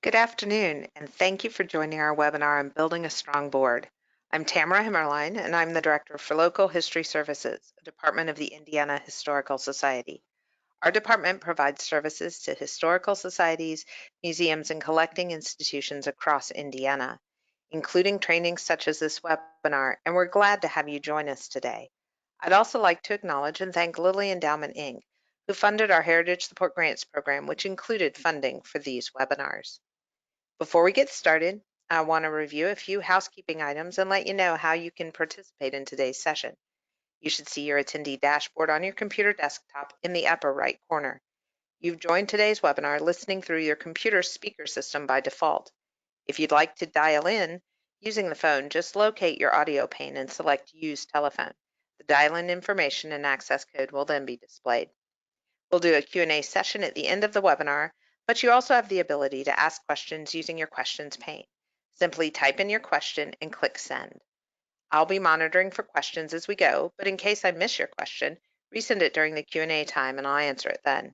Good afternoon, and thank you for joining our webinar on Building a Strong Board. I'm Tamara Himmerlein, and I'm the Director for Local History Services, a department of the Indiana Historical Society. Our department provides services to historical societies, museums, and collecting institutions across Indiana, including trainings such as this webinar, and we're glad to have you join us today. I'd also like to acknowledge and thank Lilly Endowment, Inc., who funded our Heritage Support Grants program, which included funding for these webinars. Before we get started, I want to review a few housekeeping items and let you know how you can participate in today's session. You should see your attendee dashboard on your computer desktop in the upper right corner. You've joined today's webinar listening through your computer speaker system by default. If you'd like to dial in using the phone, just locate your audio pane and select Use Telephone. The dial-in information and access code will then be displayed. We'll do a Q&A session at the end of the webinar, but you also have the ability to ask questions using your questions pane. Simply type in your question and click send. I'll be monitoring for questions as we go, but in case I miss your question, resend it during the Q&A time and I'll answer it then.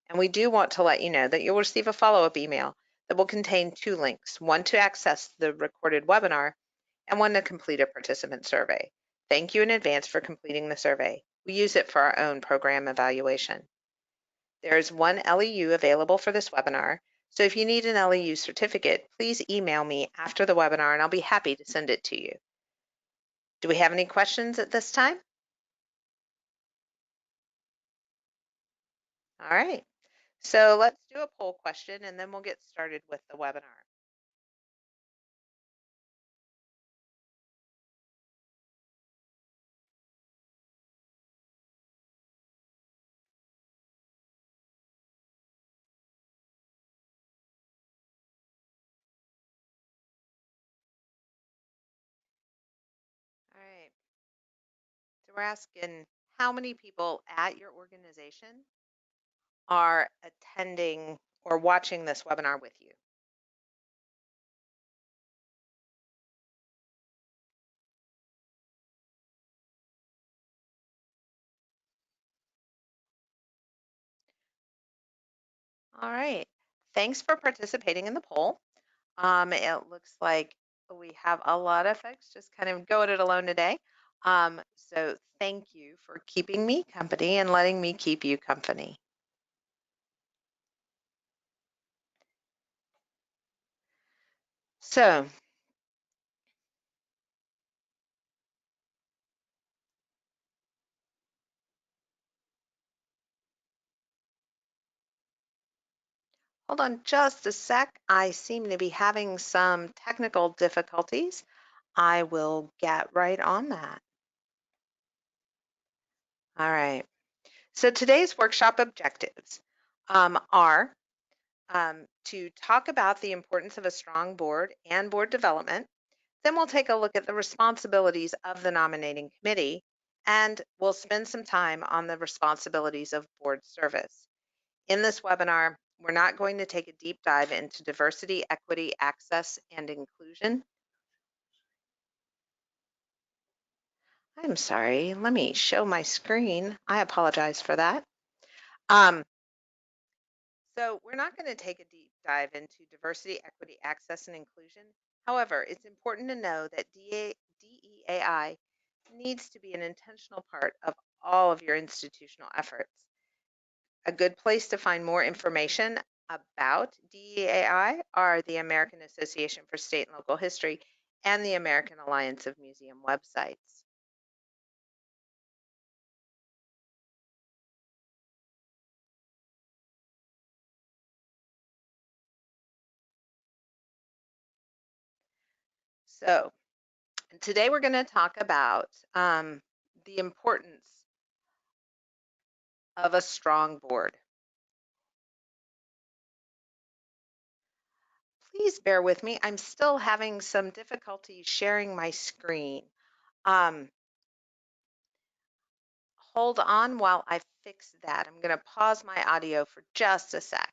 And we do want to let you know that you'll receive a follow-up email that will contain two links, one to access the recorded webinar and one to complete a participant survey. Thank you in advance for completing the survey. We use it for our own program evaluation. There is one LEU available for this webinar, so if you need an LEU certificate, please email me after the webinar and I'll be happy to send it to you. Do we have any questions at this time? All right, so let's do a poll question and then we'll get started with the webinar. All right, so we're asking how many people at your organization are attending or watching this webinar with you? All right, thanks for participating in the poll. It looks like we have a lot of folks just kind of going it alone today. So thank you for keeping me company and letting me keep you company. So hold on just a sec. I seem to be having some technical difficulties. I will get right on that. All right. So today's workshop objectives are to talk about the importance of a strong board and board development. Then we'll take a look at the responsibilities of the nominating committee, and we'll spend some time on the responsibilities of board service. In this webinar, we're not going to take a deep dive into diversity, equity, access, and inclusion. I'm sorry, let me show my screen. I apologize for that. So we're not going to take a deep dive into diversity, equity, access, and inclusion. However, it's important to know that DEAI needs to be an intentional part of all of your institutional efforts. A good place to find more information about DEAI are the American Association for State and Local History and the American Alliance of Museum websites. So today we're going to talk about the importance of a strong board. Please bear with me. I'm still having some difficulty sharing my screen. Hold on while I fix that. I'm going to pause my audio for just a sec.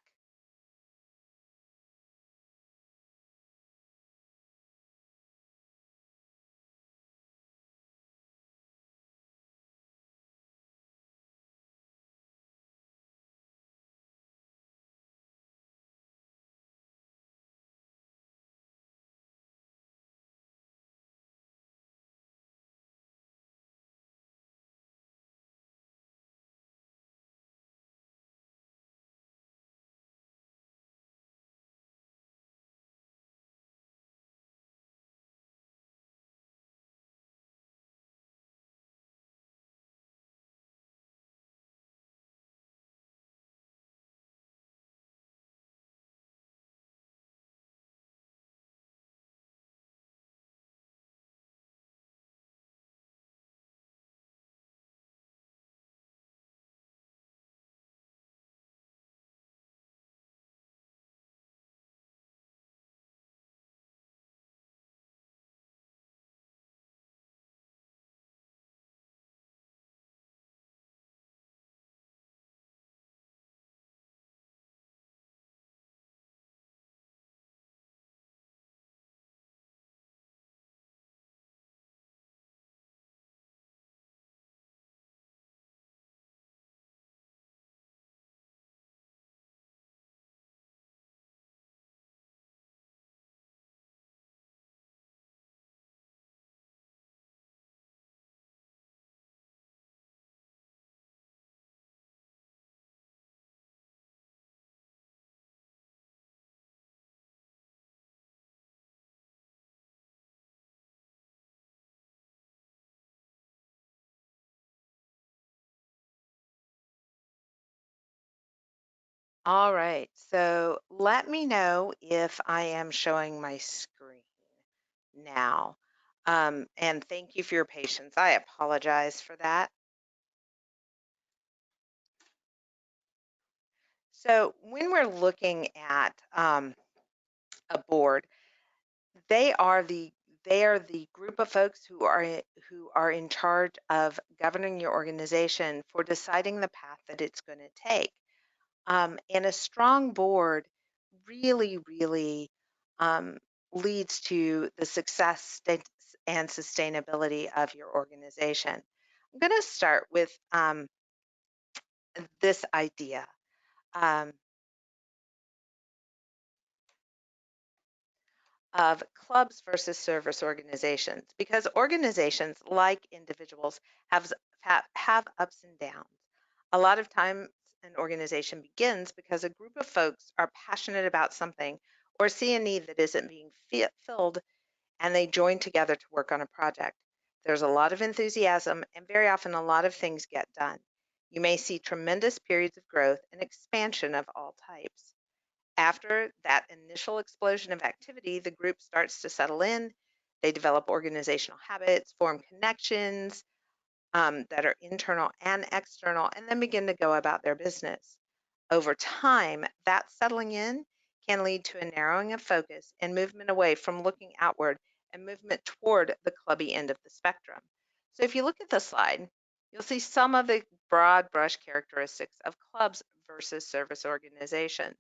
All right, so let me know if I am showing my screen now. And thank you for your patience. I apologize for that. So when we're looking at a board, they are the they are the group of folks who are in charge of governing your organization for deciding the path that it's going to take. And a strong board really um, leads to the and sustainability of your organization. I'm going to start with this idea. Um, of clubs versus service organizations because organizations, like individuals, have ups and downs. A lot of times an organization begins because a group of folks are passionate about something or see a need that isn't being filled, and they join together to work on a project. There's a lot of enthusiasm, and very often a lot of things get done. You may see tremendous periods of growth and expansion of all types. After that initial explosion of activity, the group starts to settle in. They develop organizational habits, form connections that are internal and external, and then begin to go about their business. Over time, that settling in can lead to a narrowing of focus and movement away from looking outward and movement toward the clubby end of the spectrum. So if you look at the slide, you'll see some of the broad brush characteristics of clubs versus service organizations.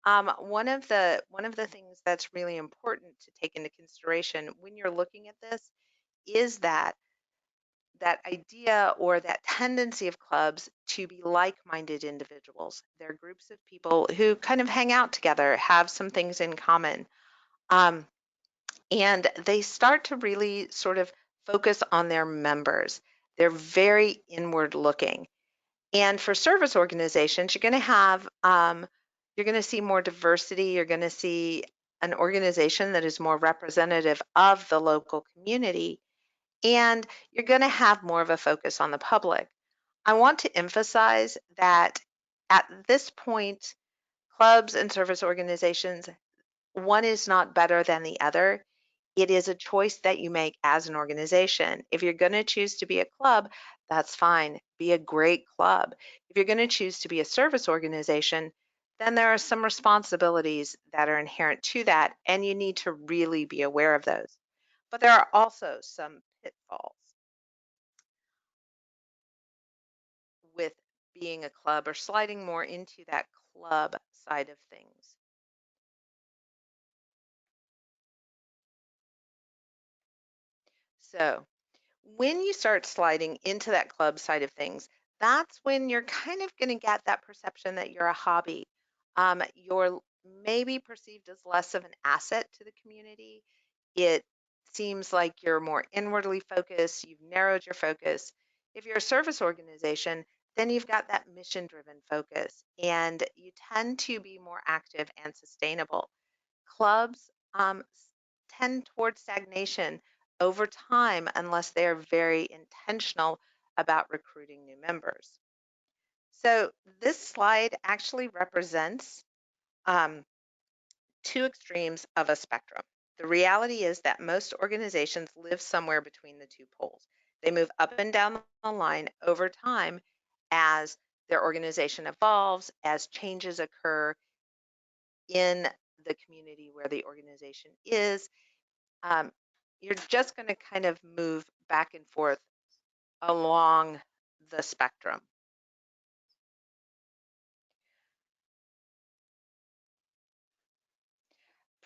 One of the things that's really important to take into consideration when you're looking at this is that idea or that tendency of clubs to be like-minded individuals. They're groups of people who kind of hang out together, have some things in common, um, and they start to really sort of focus on their members. They're very inward looking. And for service organizations, you're going to see more diversity. You're going to see an organization that is more representative of the local community, and you're going to have more of a focus on the public. I want to emphasize that at this point, clubs and service organizations, one is not better than the other. It is a choice that you make as an organization. If you're going to choose to be a club, that's fine. Be a great club. If you're going to choose to be a service organization, then there are some responsibilities that are inherent to that, and you need to really be aware of those. But there are also some pitfalls with being a club or sliding more into that club side of things. So, when you start sliding into that club side of things, that's when you're kind of going to get that perception that you're a hobby. You're maybe perceived as less of an asset to the community. It seems like you're more inwardly focused, you've narrowed your focus. If you're a service organization, then you've got that mission driven focus and you tend to be more active and sustainable. Clubs tend towards stagnation over time unless they are very intentional about recruiting new members. So this slide actually represents um, two extremes of a spectrum. The reality is that most organizations live somewhere between the two poles. They move up and down the line over time as their organization evolves, as changes occur in the community where the organization is. um, you're just going to kind of move back and forth along the spectrum.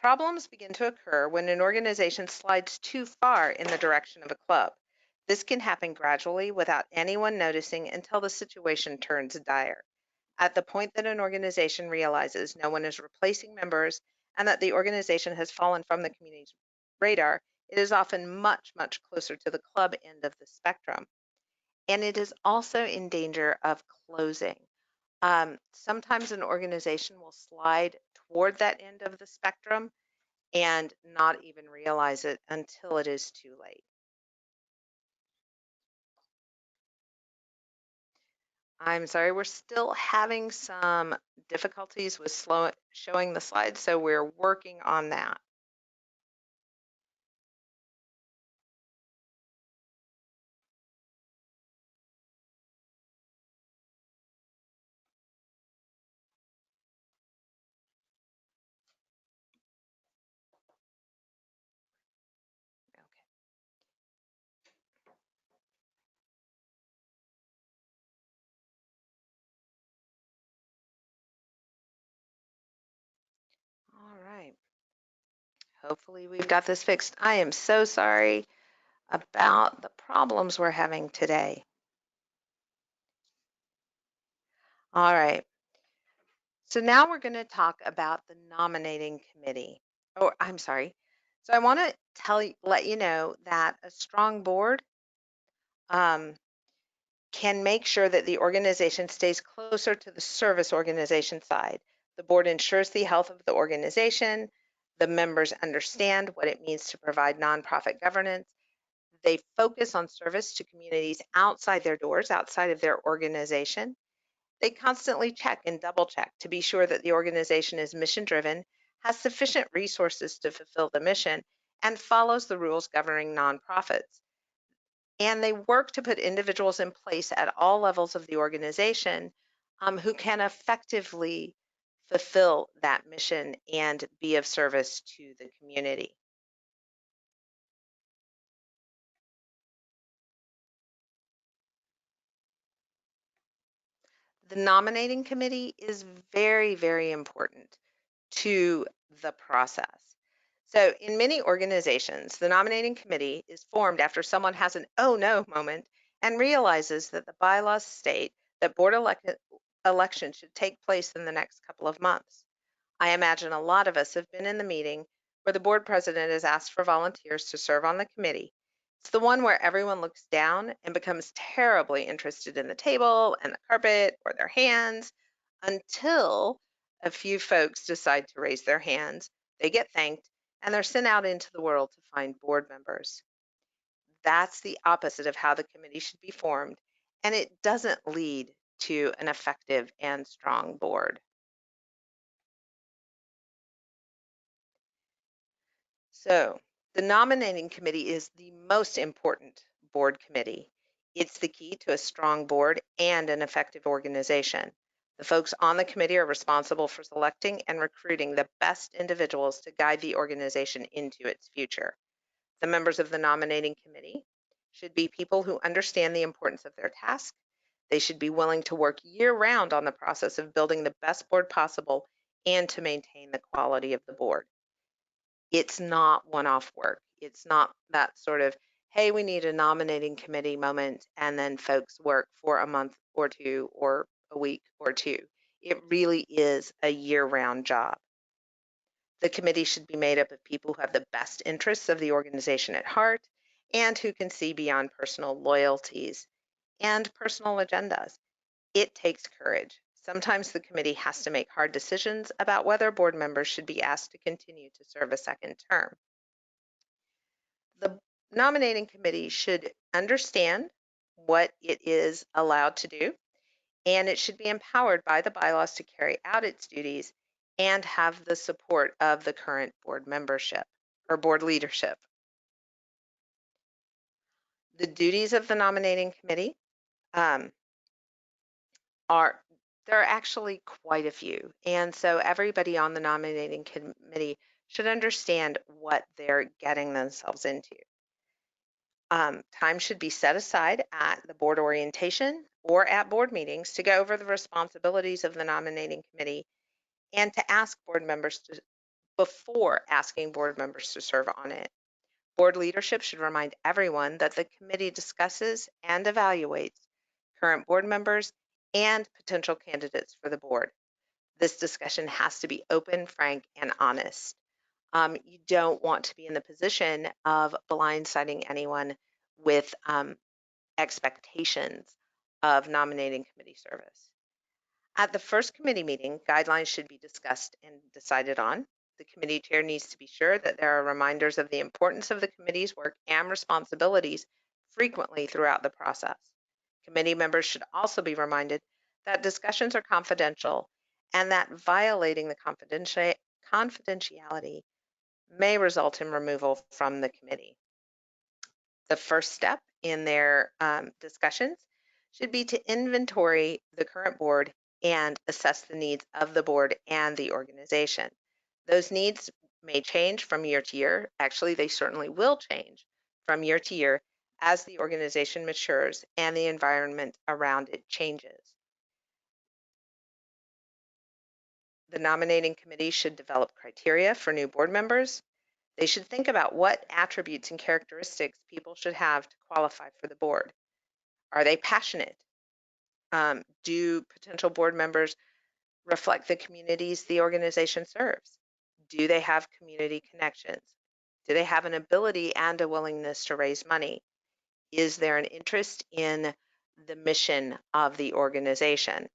Problems begin to occur when an organization slides too far in the direction of a club. This can happen gradually without anyone noticing until the situation turns dire. At the point that an organization realizes no one is replacing members and that the organization has fallen from the community's radar, it is often much closer to the club end of the spectrum. And it is also in danger of closing. Sometimes an organization will slide toward that end of the spectrum and not even realize it until it is too late. I'm sorry, we're still having some difficulties with showing the slides, so we're working on that. All right. Hopefully we've got this fixed. I am so sorry about the problems we're having today. All right. So now we're going to talk about the nominating committee. Oh, I'm sorry. So I want to let you know that a strong board um, can make sure that the organization stays closer to the service organization side. The board ensures the health of the organization. The members understand what it means to provide nonprofit governance. They focus on service to communities outside their doors, outside of their organization. They constantly check and double check to be sure that the organization is mission driven, has sufficient resources to fulfill the mission, and follows the rules governing nonprofits. And they work to put individuals in place at all levels of the organization who can effectively fulfill that mission and be of service to the community. The nominating committee is very, very important to the process. So, in many organizations, the nominating committee is formed after someone has an oh no moment and realizes that the bylaws state that elections should take place in the next couple of months. I imagine a lot of us have been in the meeting where the board president has asked for volunteers to serve on the committee. It's the one where everyone looks down and becomes terribly interested in the table and the carpet or their hands until a few folks decide to raise their hands. They get thanked and they're sent out into the world to find board members. That's the opposite of how the committee should be formed, and it doesn't lead to an effective and strong board. So, the nominating committee is the most important board committee. It's the key to a strong board and an effective organization. The folks on the committee are responsible for selecting and recruiting the best individuals to guide the organization into its future. The members of the nominating committee should be people who understand the importance of their task. They should be willing to work year round on the process of building the best board possible and to maintain the quality of the board. It's not one-off work. It's not that sort of, hey, we need a nominating committee moment, and then folks work for a month or two or a week or two. It really is a year-round job. The committee should be made up of people who have the best interests of the organization at heart and who can see beyond personal loyalties and personal agendas. It takes courage. Sometimes the committee has to make hard decisions about whether board members should be asked to continue to serve a second term. The nominating committee should understand what it is allowed to do, and it should be empowered by the bylaws to carry out its duties and have the support of the current board membership or board leadership. The duties of the nominating committee um, are there are actually quite a few, and so everybody on the nominating committee should understand what they're getting themselves into. Time should be set aside at the board orientation or at board meetings to go over the responsibilities of the nominating committee and to ask board members to, before asking board members to serve on it. Board leadership should remind everyone that the committee discusses and evaluates current board members and potential candidates for the board. This discussion has to be open, frank, and honest. You don't want to be in the position of blindsiding anyone with expectations of nominating committee service. At the first committee meeting, guidelines should be discussed and decided on. The committee chair needs to be sure that there are reminders of the importance of the committee's work and responsibilities frequently throughout the process. Committee members should also be reminded that discussions are confidential and that violating the confidentiality may result in removal from the committee. The first step in their discussions should be to inventory the current board and assess the needs of the board and the organization. Those needs may change from year to year. Actually, they certainly will change from year to year as the organization matures and the environment around it changes. The nominating committee should develop criteria for new board members. They should think about what attributes and characteristics people should have to qualify for the board. Are they passionate? Do potential board members reflect the communities the organization serves? Do they have community connections? Do they have an ability and a willingness to raise money? Is there an interest in the mission of the organization?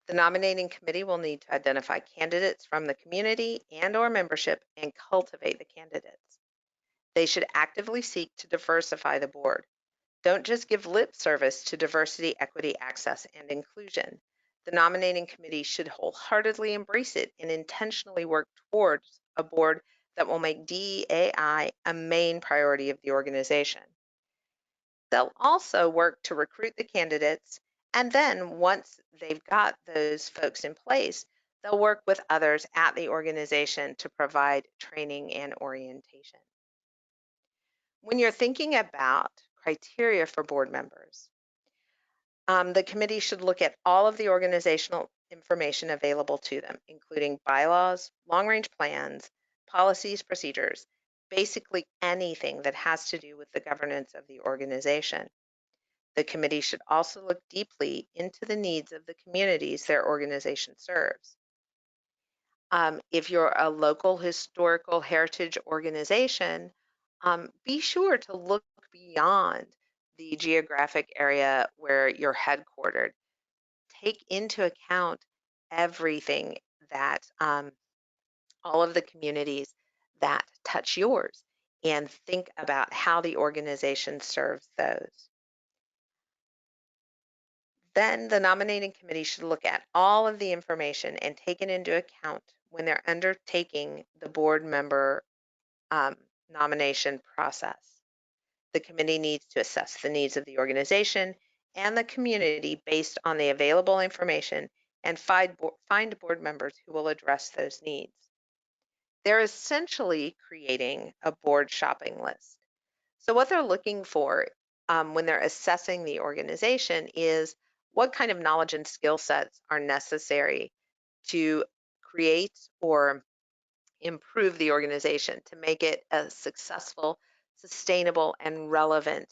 The nominating committee will need to identify candidates from the community and/or membership and cultivate the candidates. They should actively seek to diversify the board. Don't just give lip service to diversity, equity, access, and inclusion. The nominating committee should wholeheartedly embrace it and intentionally work towards a board that will make DEI a main priority of the organization. They'll also work to recruit the candidates, and then once they've got those folks in place, they'll work with others at the organization to provide training and orientation. When you're thinking about criteria for board members, the committee should look at all of the organizational information available to them, including bylaws, long-range plans, policies, procedures, basically anything that has to do with the governance of the organization. The committee should also look deeply into the needs of the communities their organization serves. If you're a local historical heritage organization, be sure to look beyond the geographic area where you're headquartered. Take into account everything that all of the communities that touch yours and think about how the organization serves those. Then the nominating committee should look at all of the information and take it into account when they're undertaking the board member nomination process. The committee needs to assess the needs of the organization and the community based on the available information and find board members who will address those needs. They're essentially creating a board shopping list. So what they're looking for when they're assessing the organization is what kind of knowledge and skill sets are necessary to create or improve the organization to make it a successful, sustainable, and relevant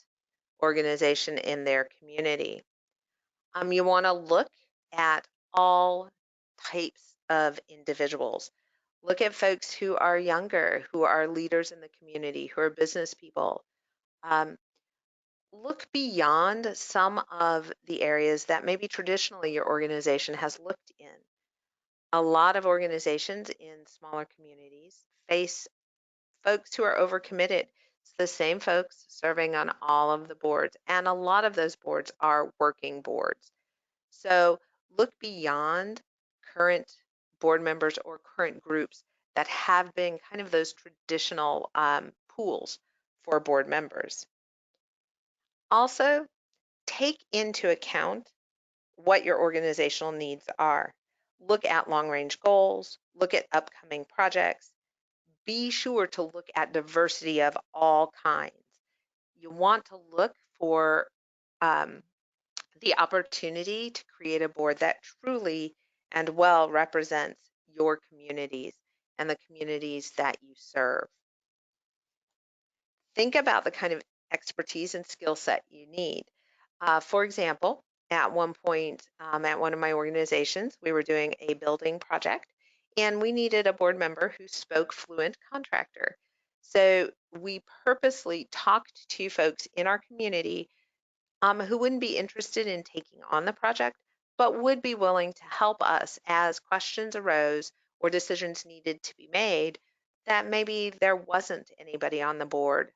organization in their community. You want to look at all types of individuals. Look at folks who are younger, who are leaders in the community, who are business people. Look beyond some of the areas that maybe traditionally your organization has looked in. A lot of organizations in smaller communities face folks who are overcommitted. It's the same folks serving on all of the boards, and a lot of those boards are working boards. So look beyond current board members or current groups that have been kind of those traditional pools for board members. Also, take into account what your organizational needs are. Look at long-range goals, look at upcoming projects. Be sure to look at diversity of all kinds. You want to look for the opportunity to create a board that truly and well represents your communities and the communities that you serve. Think about the kind of expertise and skill set you need. For example, at one point at one of my organizations, we were doing a building project and we needed a board member who spoke fluent contractor. So we purposely talked to folks in our community who wouldn't be interested in taking on the project, but would be willing to help us as questions arose or decisions needed to be made that maybe there wasn't anybody on the board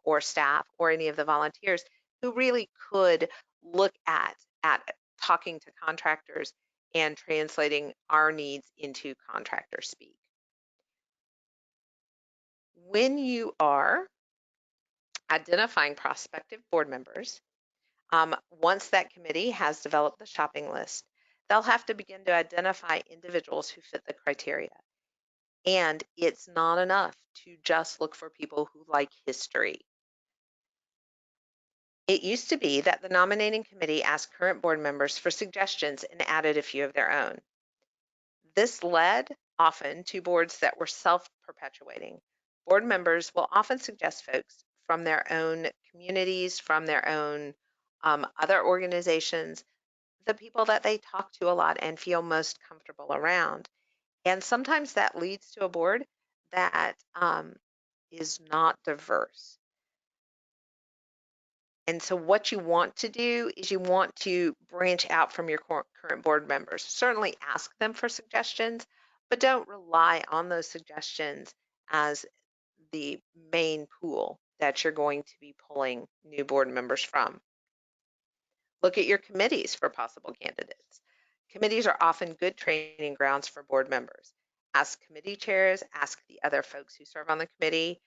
or staff or any of the volunteers who really could look at talking to contractors and translating our needs into contractor speak. When you are identifying prospective board members, once that committee has developed the shopping list, they'll have to begin to identify individuals who fit the criteria. And it's not enough to just look for people who like history. It used to be that the nominating committee asked current board members for suggestions and added a few of their own. This led often to boards that were self-perpetuating. Board members will often suggest folks from their own communities, from their own other organizations, the people that they talk to a lot and feel most comfortable around. And sometimes that leads to a board that is not diverse. And so what you want to do is you want to branch out from your current board members. Certainly ask them for suggestions, but don't rely on those suggestions as the main pool that you're going to be pulling new board members from. Look at your committees for possible candidates. Committees are often good training grounds for board members. Ask committee chairs, ask the other folks who serve on the committee,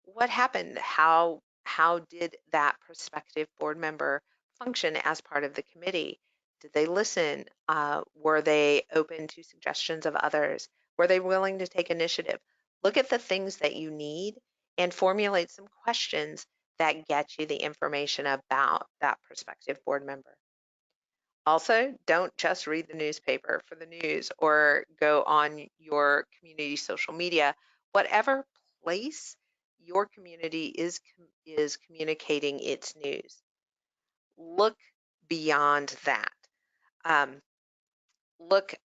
what happened? How did that prospective board member function as part of the committee? Did they listen? Were they open to suggestions of others? Were they willing to take initiative? Look at the things that you need and formulate some questions that get you the information about that prospective board member. Also, don't just read the newspaper for the news or go on your community social media. Whatever place your community is communicating its news, look beyond that. Look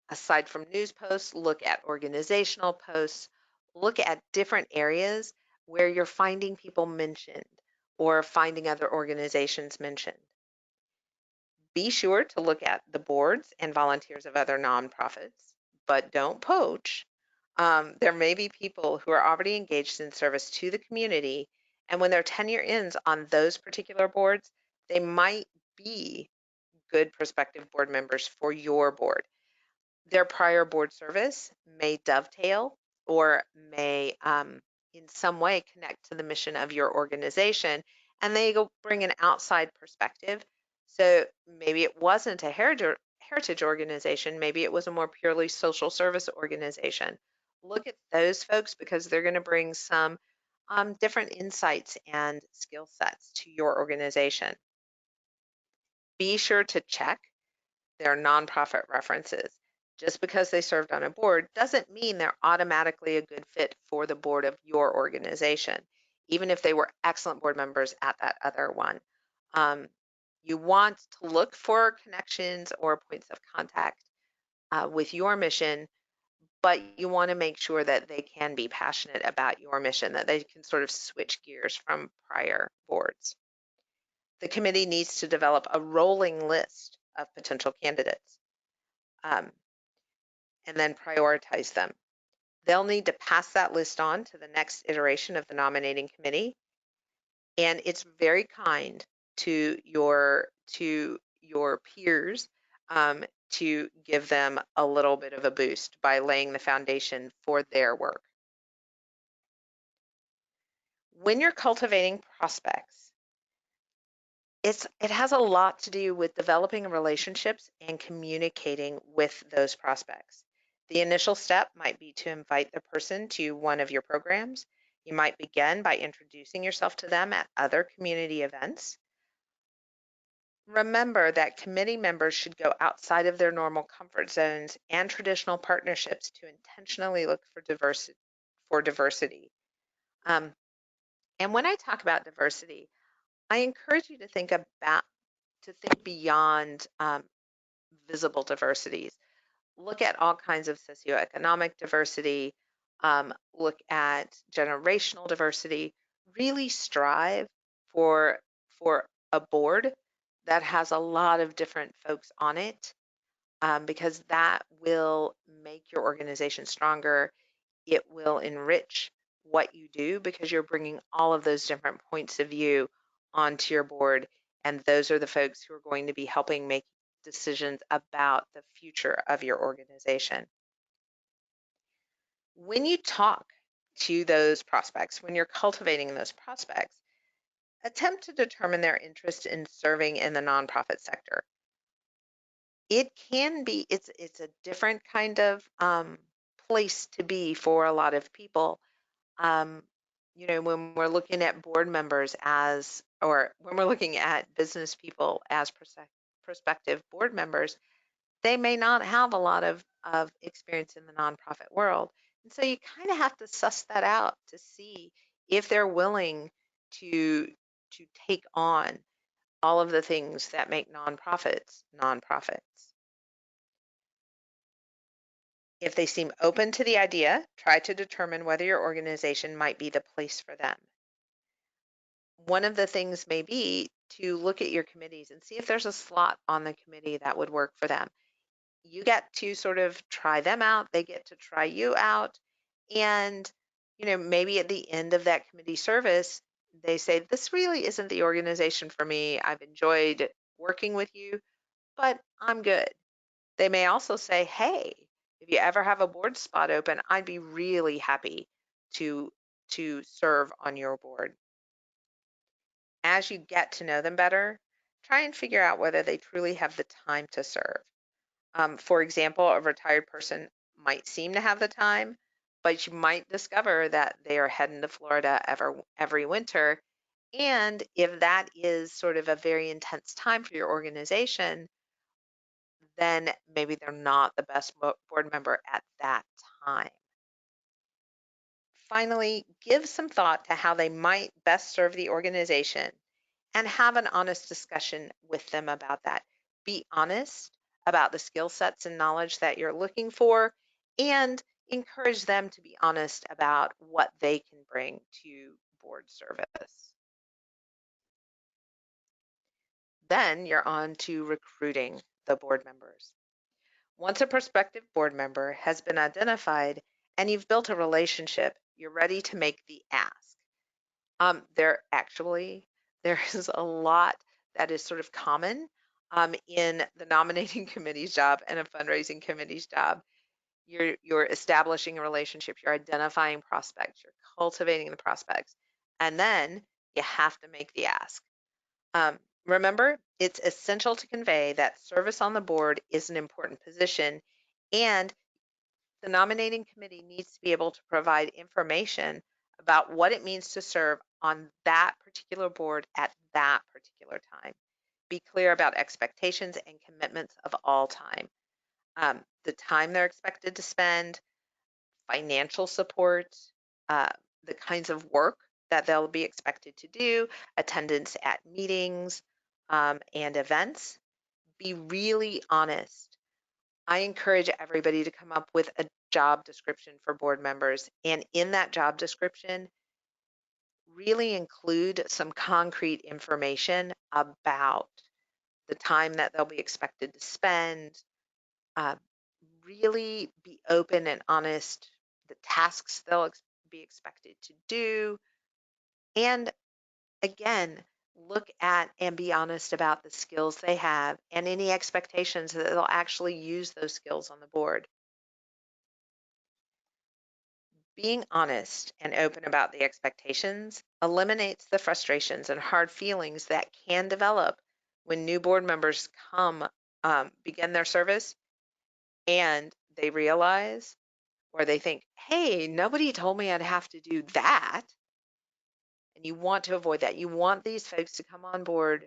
aside from news posts, look at organizational posts, look at different areas where you're finding people mentioned or finding other organizations mentioned. Be sure to look at the boards and volunteers of other nonprofits, but don't poach. There may be people who are already engaged in service to the community, and when their tenure ends on those particular boards, they might be good prospective board members for your board. Their prior board service may dovetail or may in some way connect to the mission of your organization, and they go bring an outside perspective. So maybe it wasn't a heritage organization, maybe it was a more purely social service organization. Look at those folks because they're going to bring some different insights and skill sets to your organization. Be sure to check their nonprofit references. Just because they served on a board doesn't mean they're automatically a good fit for the board of your organization, even if they were excellent board members at that other one. You want to look for connections or points of contact with your mission, but you want to make sure that they can be passionate about your mission, that they can sort of switch gears from prior boards. The committee needs to develop a rolling list of potential candidates. And then prioritize them. They'll need to pass that list on to the next iteration of the nominating committee. And it's very kind to your peers to give them a little bit of a boost by laying the foundation for their work. When you're cultivating prospects, it has a lot to do with developing relationships and communicating with those prospects. The initial step might be to invite the person to one of your programs. You might begin by introducing yourself to them at other community events. Remember that committee members should go outside of their normal comfort zones and traditional partnerships to intentionally look for diversity. And when I talk about diversity, I encourage you to think beyond visible diversities. Look at all kinds of socioeconomic diversity, look at generational diversity, really strive for a board that has a lot of different folks on it, because that will make your organization stronger. It will enrich what you do because you're bringing all of those different points of view onto your board, and those are the folks who are going to be helping make decisions about the future of your organization. When you talk to those prospects, when you're cultivating those prospects, attempt to determine their interest in serving in the nonprofit sector. It can be, it's a different kind of place to be for a lot of people. Um, when we're looking at board members as, or when we're looking at business people as prospective board members, they may not have a lot of experience in the nonprofit world. And so you kind of have to suss that out to see if they're willing to take on all of the things that make nonprofits nonprofits. If they seem open to the idea, try to determine whether your organization might be the place for them. One of the things may be to look at your committees and see if there's a slot on the committee that would work for them. You get to sort of try them out, they get to try you out, and maybe at the end of that committee service, they say, this really isn't the organization for me. I've enjoyed working with you, but I'm good. They may also say, hey, if you ever have a board spot open, I'd be really happy to serve on your board. As you get to know them better, try and figure out whether they truly have the time to serve. For example, a retired person might seem to have the time, but you might discover that they are heading to Florida every winter. And if that is sort of a very intense time for your organization, then maybe they're not the best board member at that time. Finally, give some thought to how they might best serve the organization and have an honest discussion with them about that. Be honest about the skill sets and knowledge that you're looking for, and encourage them to be honest about what they can bring to board service. Then you're on to recruiting the board members. Once a prospective board member has been identified and you've built a relationship, you're ready to make the ask. There is a lot that is sort of common in the nominating committee's job and a fundraising committee's job. You're establishing a relationship, you're identifying prospects, you're cultivating the prospects, and then you have to make the ask. Remember, it's essential to convey that service on the board is an important position, and the nominating committee needs to be able to provide information about what it means to serve on that particular board at that particular time. Be clear about expectations and commitments of all time. The time they're expected to spend, financial support, uh, the kinds of work that they'll be expected to do, attendance at meetings and events. Be really honest. I encourage everybody to come up with a job description for board members, and in that job description, really include some concrete information about the time that they'll be expected to spend. Uh, really be open and honest, the tasks they'll be expected to do, and again, look at and be honest about the skills they have and any expectations that they'll actually use those skills on the board. Being honest and open about the expectations eliminates the frustrations and hard feelings that can develop when new board members begin their service and they realize, or they think, hey, nobody told me I'd have to do that. And you want to avoid that. You want these folks to come on board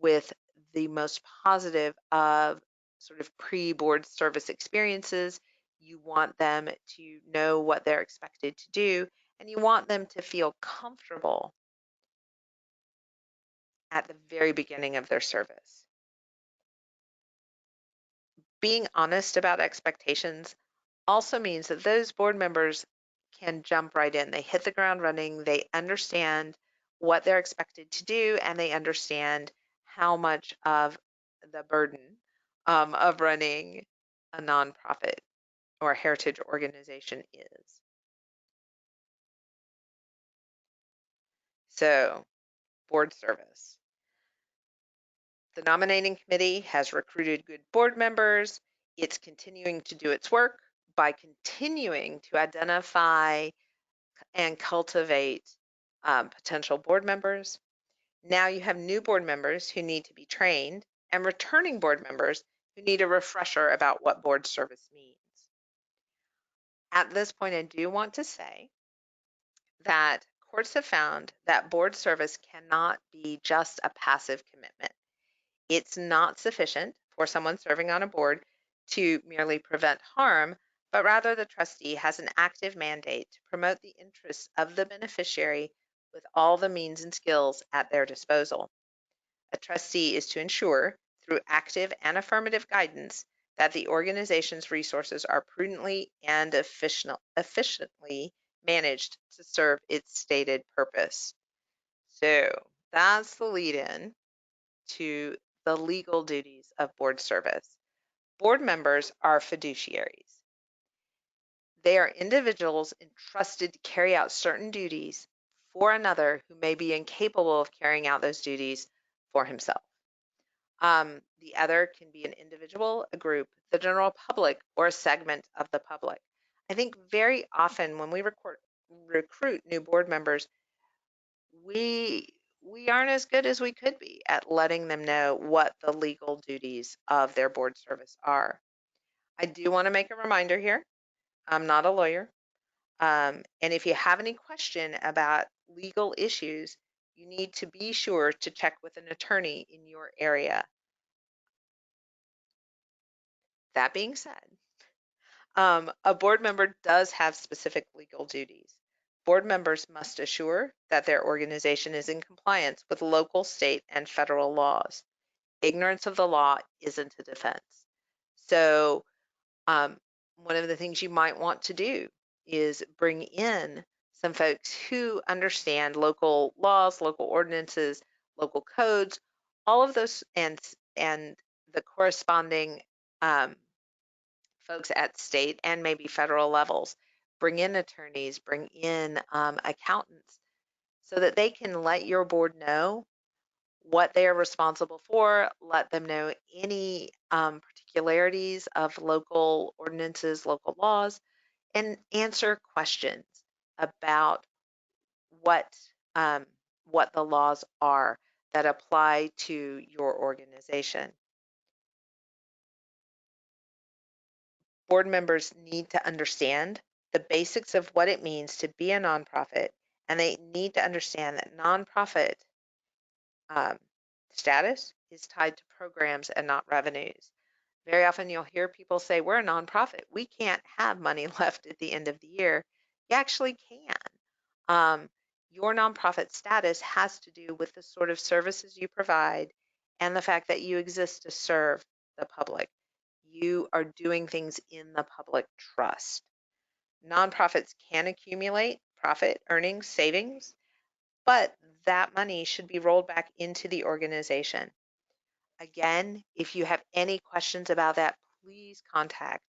with the most positive of sort of pre-board service experiences. You want them to know what they're expected to do, and you want them to feel comfortable at the very beginning of their service. Being honest about expectations also means that those board members can jump right in. They hit the ground running, they understand what they're expected to do, and they understand how much of the burden of running a nonprofit or heritage organization is. So board service. The nominating committee has recruited good board members. It's continuing to do its work by continuing to identify and cultivate potential board members. Now you have new board members who need to be trained and returning board members who need a refresher about what board service means. At this point, I do want to say that courts have found that board service cannot be just a passive commitment. It's not sufficient for someone serving on a board to merely prevent harm, but rather the trustee has an active mandate to promote the interests of the beneficiary with all the means and skills at their disposal. A trustee is to ensure, through active and affirmative guidance, that the organization's resources are prudently and efficiently managed to serve its stated purpose. So that's the lead-in to the legal duties of board service. Board members are fiduciaries. They are individuals entrusted to carry out certain duties for another who may be incapable of carrying out those duties for himself. The other can be an individual, a group, the general public, or a segment of the public. I think very often when we recruit new board members, we aren't as good as we could be at letting them know what the legal duties of their board service are. I do want to make a reminder here. I'm not a lawyer. And if you have any question about legal issues, you need to be sure to check with an attorney in your area. That being said, a board member does have specific legal duties. Board members must assure that their organization is in compliance with local, state, and federal laws. Ignorance of the law isn't a defense. So one of the things you might want to do is bring in some folks who understand local laws, local ordinances, local codes, all of those, and the corresponding folks at state and maybe federal levels. Bring in attorneys, bring in accountants so that they can let your board know what they are responsible for, let them know any particularities of local ordinances, local laws, and answer questions about what what the laws are that apply to your organization. Board members need to understand the basics of what it means to be a nonprofit, and they need to understand that nonprofit status is tied to programs and not revenues. Very often you'll hear people say, we're a nonprofit. We can't have money left at the end of the year. You actually can. Your nonprofit status has to do with the sort of services you provide and the fact that you exist to serve the public. You are doing things in the public trust. Nonprofits can accumulate profit, earnings, savings, but that money should be rolled back into the organization. Again, if you have any questions about that, please contact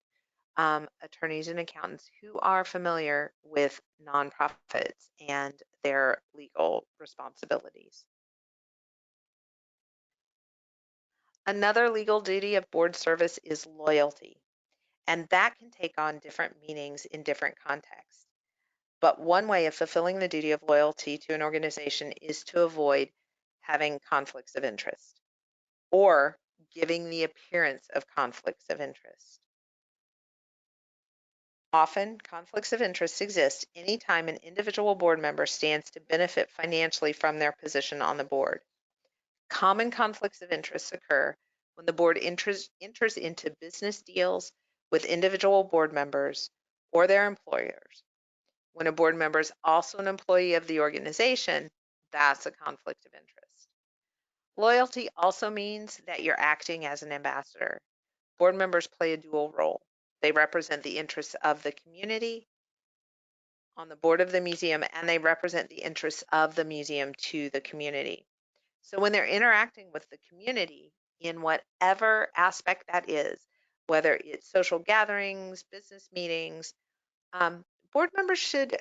attorneys and accountants who are familiar with nonprofits and their legal responsibilities. Another legal duty of board service is loyalty, and that can take on different meanings in different contexts. But one way of fulfilling the duty of loyalty to an organization is to avoid having conflicts of interest or giving the appearance of conflicts of interest. Often, conflicts of interest exist anytime an individual board member stands to benefit financially from their position on the board. Common conflicts of interest occur when the board enters into business deals with individual board members or their employers. When a board member is also an employee of the organization, that's a conflict of interest. Loyalty also means that you're acting as an ambassador. Board members play a dual role. They represent the interests of the community on the board of the museum, and they represent the interests of the museum to the community. So when they're interacting with the community in whatever aspect that is, whether it's social gatherings, business meetings, board members should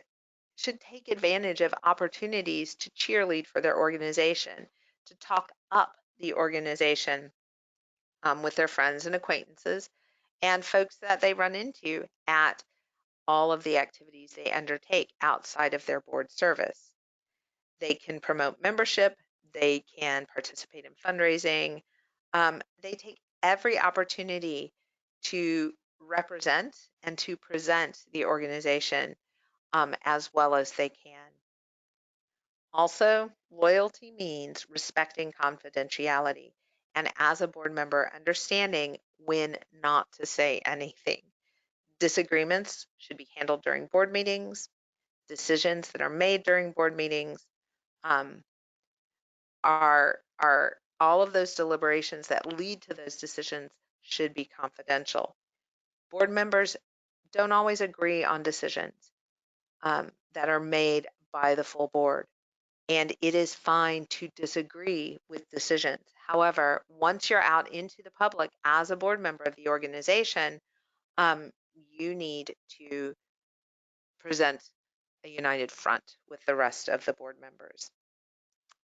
should take advantage of opportunities to cheerlead for their organization, to talk up the organization with their friends and acquaintances and folks that they run into at all of the activities they undertake outside of their board service. They can promote membership, they can participate in fundraising, they take every opportunity to represent and to present the organization as well as they can. Also, loyalty means respecting confidentiality and as a board member, understanding when not to say anything. Disagreements should be handled during board meetings. Decisions that are made during board meetings um, are all of those deliberations that lead to those decisions should be confidential. Board members don't always agree on decisions that are made by the full board, and it is fine to disagree with decisions. However, once you're out into the public as a board member of the organization, you need to present a united front with the rest of the board members.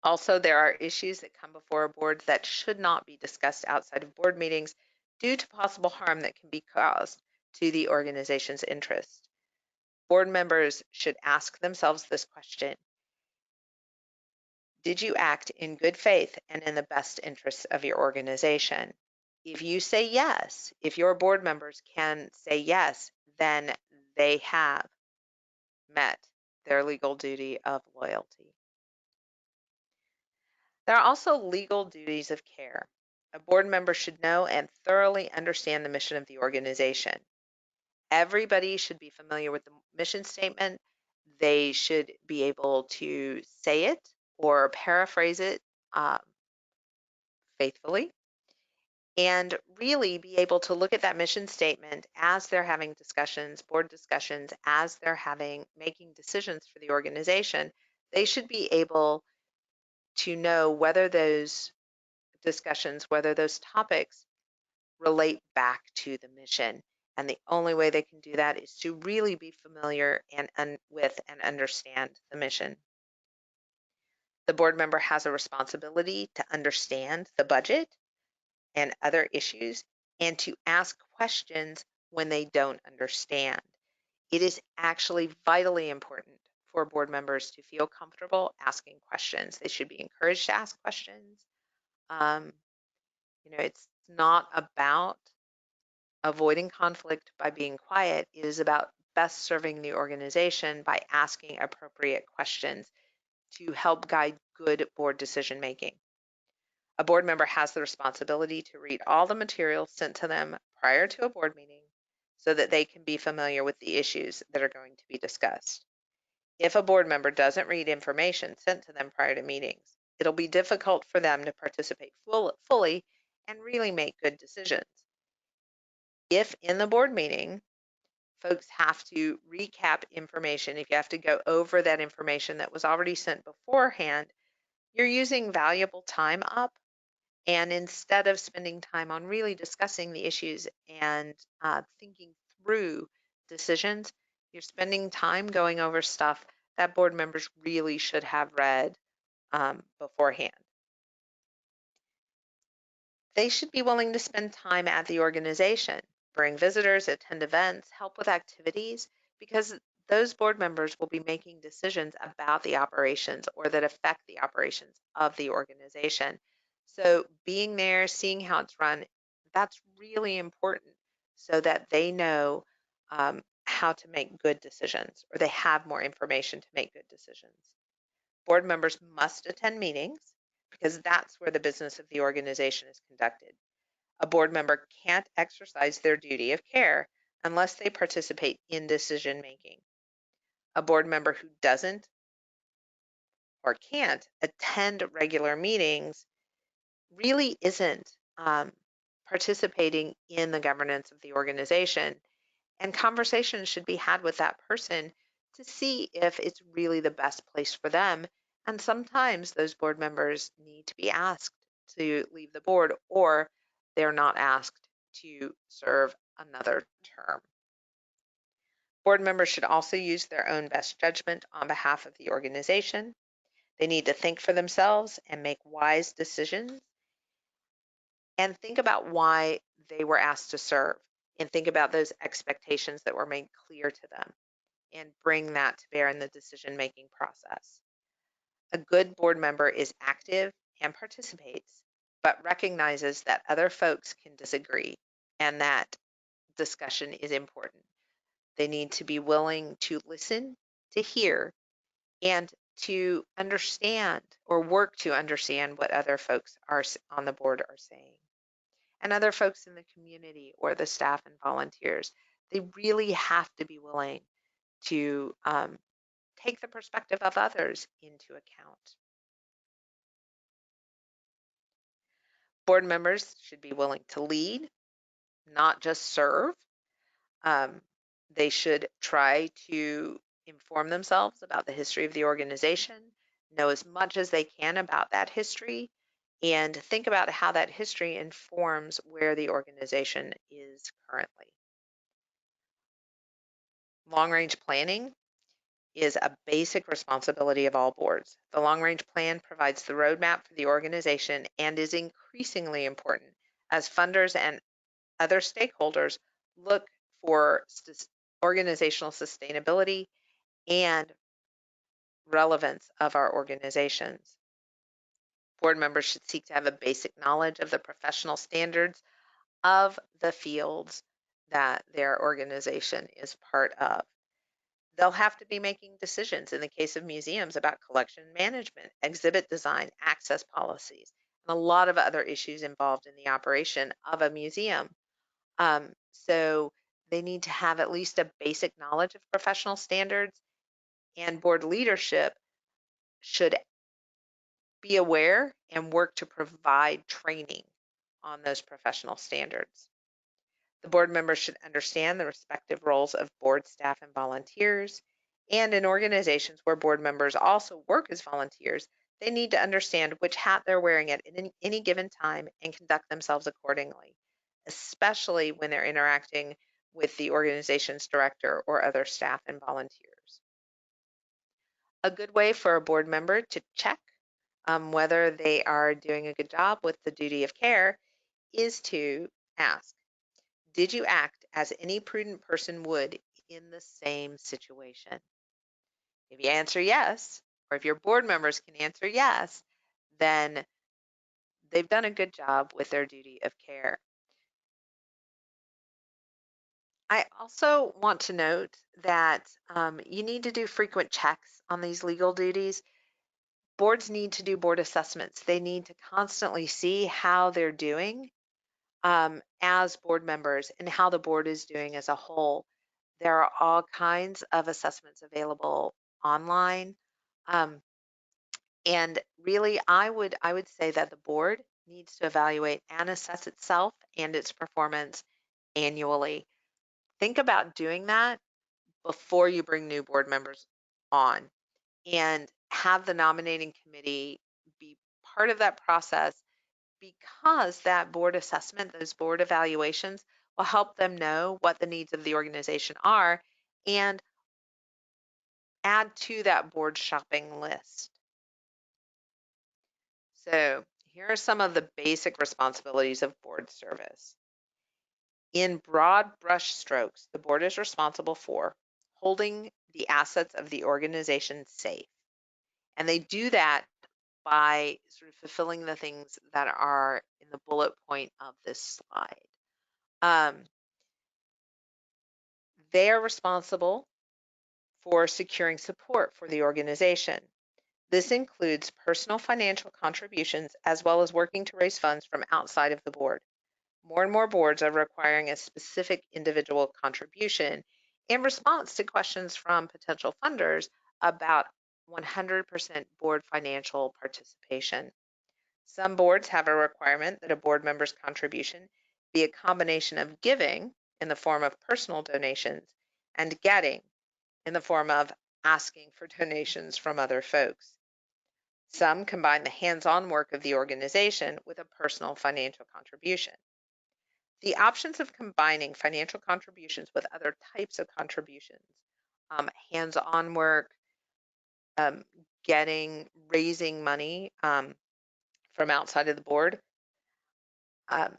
Also, there are issues that come before a board that should not be discussed outside of board meetings due to possible harm that can be caused to the organization's interest. Board members should ask themselves this question: did you act in good faith and in the best interests of your organization? If you say yes, if your board members can say yes, then they have met their legal duty of loyalty. There are also legal duties of care. A board member should know and thoroughly understand the mission of the organization. Everybody should be familiar with the mission statement. They should be able to say it or paraphrase it uh, faithfully, and really be able to look at that mission statement as they're having discussions, board discussions, as they're making decisions for the organization. They should be able to know whether those discussions, whether those topics relate back to the mission. And the only way they can do that is to really be familiar with and understand the mission. The board member has a responsibility to understand the budget and other issues and to ask questions when they don't understand. It is actually vitally important for board members to feel comfortable asking questions. They should be encouraged to ask questions. Um, it's not about avoiding conflict by being quiet. It is about best serving the organization by asking appropriate questions to help guide good board decision making. A board member has the responsibility to read all the materials sent to them prior to a board meeting so that they can be familiar with the issues that are going to be discussed. If a board member doesn't read information sent to them prior to meetings, it'll be difficult for them to participate fully and really make good decisions. If in the board meeting, folks have to recap information, if you have to go over that information that was already sent beforehand, you're using valuable time up. And instead of spending time on really discussing the issues and thinking through decisions, you're spending time going over stuff that board members really should have read beforehand. They should be willing to spend time at the organization, bring visitors, attend events, help with activities, because those board members will be making decisions about the operations or that affect the operations of the organization. So being there, seeing how it's run, that's really important so that they know how to make good decisions, or they have more information to make good decisions. Board members must attend meetings because that's where the business of the organization is conducted. A board member can't exercise their duty of care unless they participate in decision making. A board member who doesn't or can't attend regular meetings really isn't participating in the governance of the organization, and conversations should be had with that person to see if it's really the best place for them. And sometimes those board members need to be asked to leave the board, or they're not asked to serve another term. Board members should also use their own best judgment on behalf of the organization. They need to think for themselves and make wise decisions, and think about why they were asked to serve, and think about those expectations that were made clear to them, and bring that to bear in the decision-making process. A good board member is active and participates, but recognizes that other folks can disagree and that discussion is important. They need to be willing to listen, to hear, and to understand or work to understand what other folks are on the board are saying. And other folks in the community or the staff and volunteers, they really have to be willing to take the perspective of others into account. Board members should be willing to lead, not just serve. Um, they should try to inform themselves about the history of the organization, know as much as they can about that history, and think about how that history informs where the organization is currently. Long-range planning is a basic responsibility of all boards. The long-range plan provides the roadmap for the organization and is increasingly important as funders and other stakeholders look for organizational sustainability and relevance of our organizations. Board members should seek to have a basic knowledge of the professional standards of the fields that their organization is part of. They'll have to be making decisions in the case of museums about collection management, exhibit design, access policies, and a lot of other issues involved in the operation of a museum. So they need to have at least a basic knowledge of professional standards, and board leadership should be aware and work to provide training on those professional standards. The board members should understand the respective roles of board staff and volunteers. And in organizations where board members also work as volunteers, they need to understand which hat they're wearing at any given time and conduct themselves accordingly, especially when they're interacting with the organization's director or other staff and volunteers. A good way for a board member to check whether they are doing a good job with the duty of care is to ask, did you act as any prudent person would in the same situation? If you answer yes, or if your board members can answer yes, then they've done a good job with their duty of care. I also want to note that you need to do frequent checks on these legal duties. Boards need to do board assessments. They need to constantly see how they're doing as board members and how the board is doing as a whole. There are all kinds of assessments available online. And really, I would say that the board needs to evaluate and assess itself and its performance annually. Think about doing that before you bring new board members on, and have the nominating committee be part of that process, because that board assessment, those board evaluations, will help them know what the needs of the organization are and add to that board shopping list. So here are some of the basic responsibilities of board service. In broad brush strokes, the board is responsible for holding the assets of the organization safe. And they do that by sort of fulfilling the things that are in the bullet point of this slide. They are responsible for securing support for the organization. This includes personal financial contributions as well as working to raise funds from outside of the board. More and more boards are requiring a specific individual contribution in response to questions from potential funders about 100% board financial participation. Some boards have a requirement that a board member's contribution be a combination of giving in the form of personal donations and getting in the form of asking for donations from other folks. Some combine the hands-on work of the organization with a personal financial contribution. The options of combining financial contributions with other types of contributions, hands-on work, um, raising money from outside of the board, um,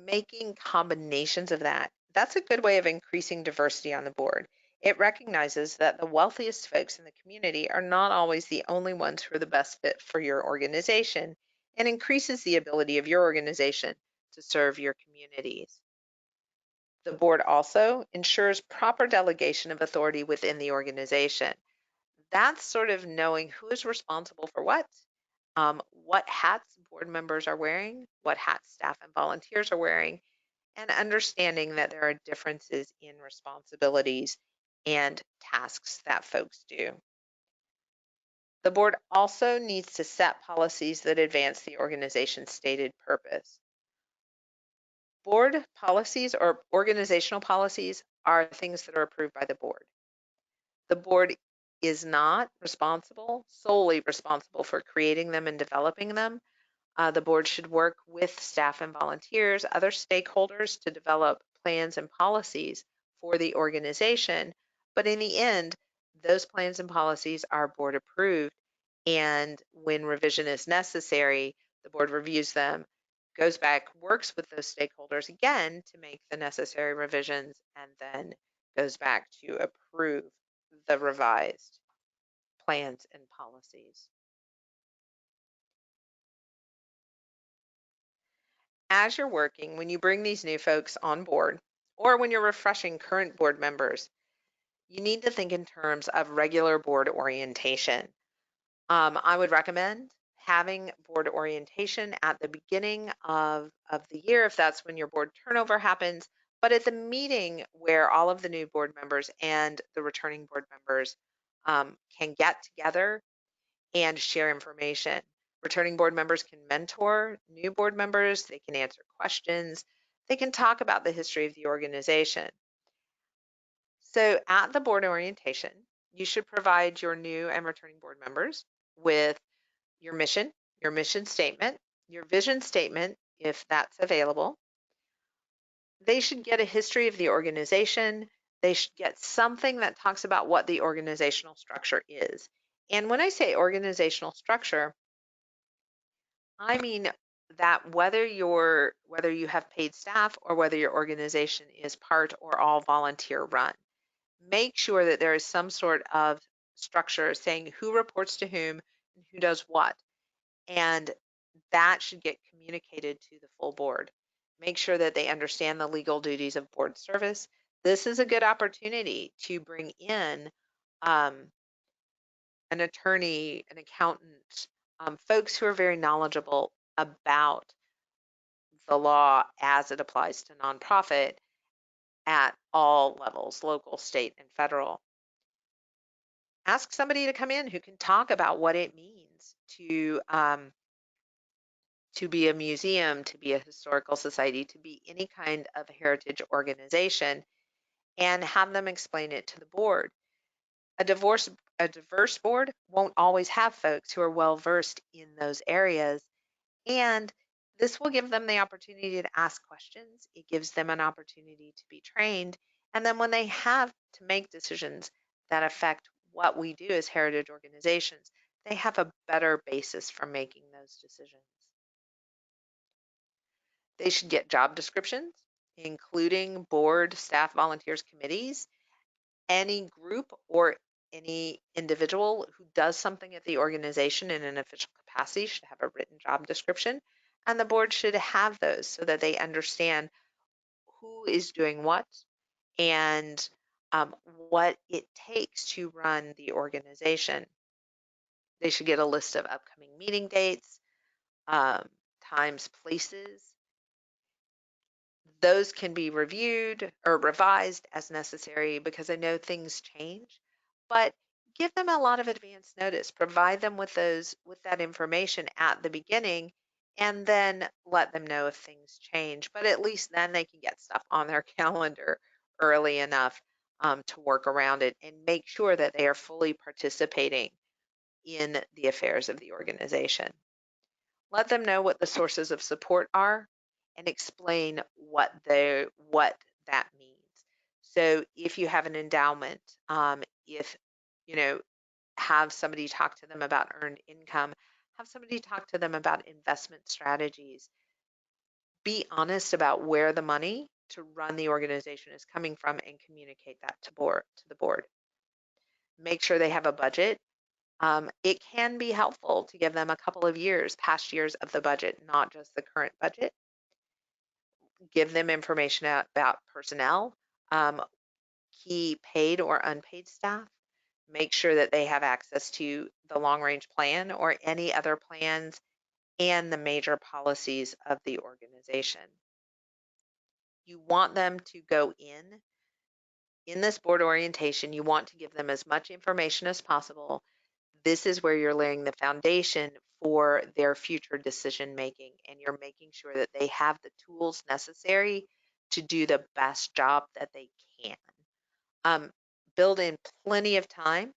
making combinations of that. That's a good way of increasing diversity on the board. It recognizes that the wealthiest folks in the community are not always the only ones who are the best fit for your organization, and increases the ability of your organization to serve your communities. The board also ensures proper delegation of authority within the organization. That's sort of knowing who is responsible for what hats board members are wearing, what hats staff and volunteers are wearing, and understanding that there are differences in responsibilities and tasks that folks do. The board also needs to set policies that advance the organization's stated purpose. Board policies or organizational policies are things that are approved by the board. The board is not solely responsible for creating them and developing them. The board should work with staff and volunteers, other stakeholders to develop plans and policies for the organization. But in the end, those plans and policies are board approved. And when revision is necessary, the board reviews them, goes back, works with those stakeholders again to make the necessary revisions, and then goes back to approve the revised plans and policies. As you're working, when you bring these new folks on board, or when you're refreshing current board members, you need to think in terms of regular board orientation. I would recommend having board orientation at the beginning of the year, if that's when your board turnover happens, but at the meeting where all of the new board members and the returning board members can get together and share information. Returning board members can mentor new board members, they can answer questions, they can talk about the history of the organization. So at the board orientation, you should provide your new and returning board members with your mission statement, your vision statement, if that's available. They should get a history of the organization. They should get something that talks about what the organizational structure is. And when I say organizational structure, I mean that whether you have paid staff or whether your organization is part or all volunteer run, make sure that there is some sort of structure saying who reports to whom and who does what. And that should get communicated to the full board. Make sure that they understand the legal duties of board service. This is a good opportunity to bring in an attorney, an accountant, folks who are very knowledgeable about the law as it applies to nonprofit at all levels, local, state, and federal. Ask somebody to come in who can talk about what it means to be a museum, to be a historical society, to be any kind of heritage organization, and have them explain it to the board. A diverse board won't always have folks who are well versed in those areas, and this will give them the opportunity to ask questions. It gives them an opportunity to be trained, and then when they have to make decisions that affect what we do as heritage organizations, they have a better basis for making those decisions. They should get job descriptions, including board, staff, volunteers, committees. Any group or any individual who does something at the organization in an official capacity should have a written job description, and the board should have those so that they understand who is doing what and what it takes to run the organization. They should get a list of upcoming meeting dates, times, places. Those can be reviewed or revised as necessary because I know things change, but give them a lot of advance notice. Provide them with that information at the beginning, and then let them know if things change. But at least then they can get stuff on their calendar early enough to work around it and make sure that they are fully participating in the affairs of the organization. Let them know what the sources of support are and explain what that means. So if you have an endowment, if you know, have somebody talk to them about earned income, have somebody talk to them about investment strategies. Be honest about where the money to run the organization is coming from and communicate that to the board. Make sure they have a budget. It can be helpful to give them a couple of years, past years of the budget, not just the current budget. Give them information about personnel, key paid or unpaid staff. Make sure that they have access to the long range plan or any other plans and the major policies of the organization. You want them to go in this board orientation, you want to give them as much information as possible. This is where you're laying the foundation for their future decision making, and you're making sure that they have the tools necessary to do the best job that they can. Um, Build in plenty of time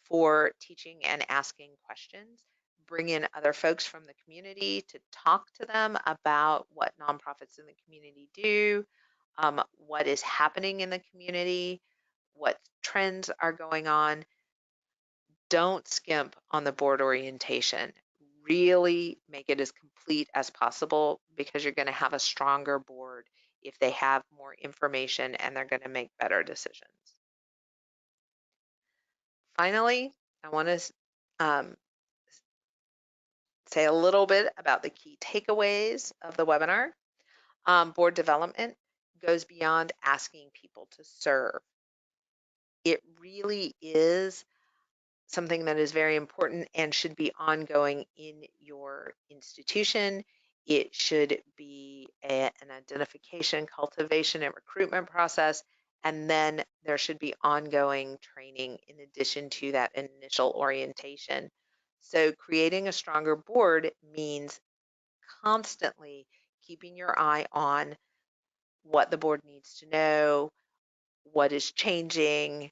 for teaching and asking questions. Bring in other folks from the community to talk to them about what nonprofits in the community do, what is happening in the community, what trends are going on. Don't skimp on the board orientation. Really make it as complete as possible, because you're going to have a stronger board if they have more information and they're going to make better decisions. Finally, I want to say a little bit about the key takeaways of the webinar. Board development goes beyond asking people to serve. It really is something that is very important and should be ongoing in your institution. It should be an identification, cultivation, and recruitment process, and then there should be ongoing training in addition to that initial orientation. So creating a stronger board means constantly keeping your eye on what the board needs to know, what is changing.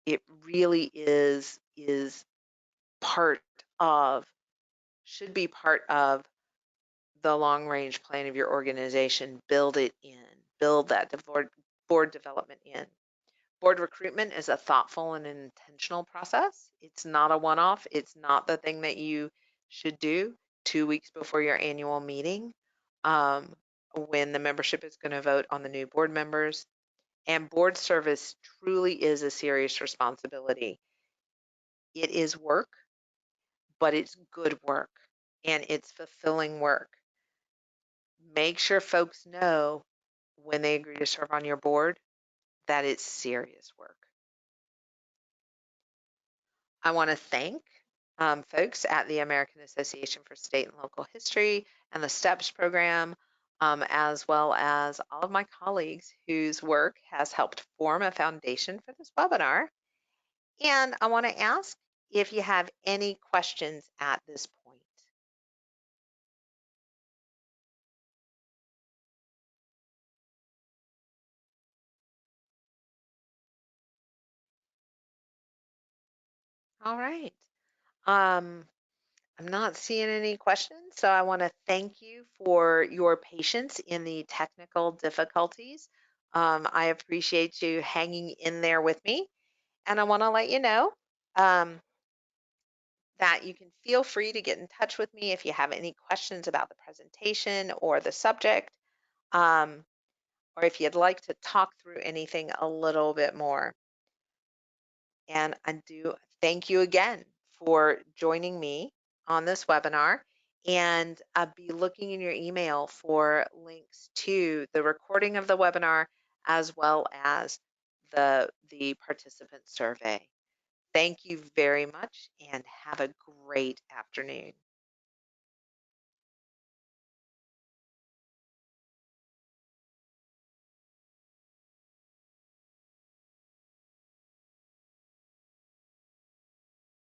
It really is part of, should be part of the long range plan of your organization. Build it in, build that board development in. Board recruitment is a thoughtful and intentional process. It's not a one-off. It's not the thing that you should do 2 weeks before your annual meeting, when the membership is going to vote on the new board members. And board service truly is a serious responsibility. It is work, but it's good work and it's fulfilling work. Make sure folks know when they agree to serve on your board that it's serious work. I want to thank folks at the American Association for State and Local History and the STEPS program, as well as all of my colleagues whose work has helped form a foundation for this webinar. And I want to ask if you have any questions at this point. All right. I'm not seeing any questions, so I want to thank you for your patience in the technical difficulties. I appreciate you hanging in there with me, and I want to let you know um, that you can feel free to get in touch with me if you have any questions about the presentation or the subject, um, or if you'd like to talk through anything a little bit more. And I do thank you again for joining me on this webinar, and I'll be looking in your email for links to the recording of the webinar as well as the participant survey. Thank you very much and have a great afternoon.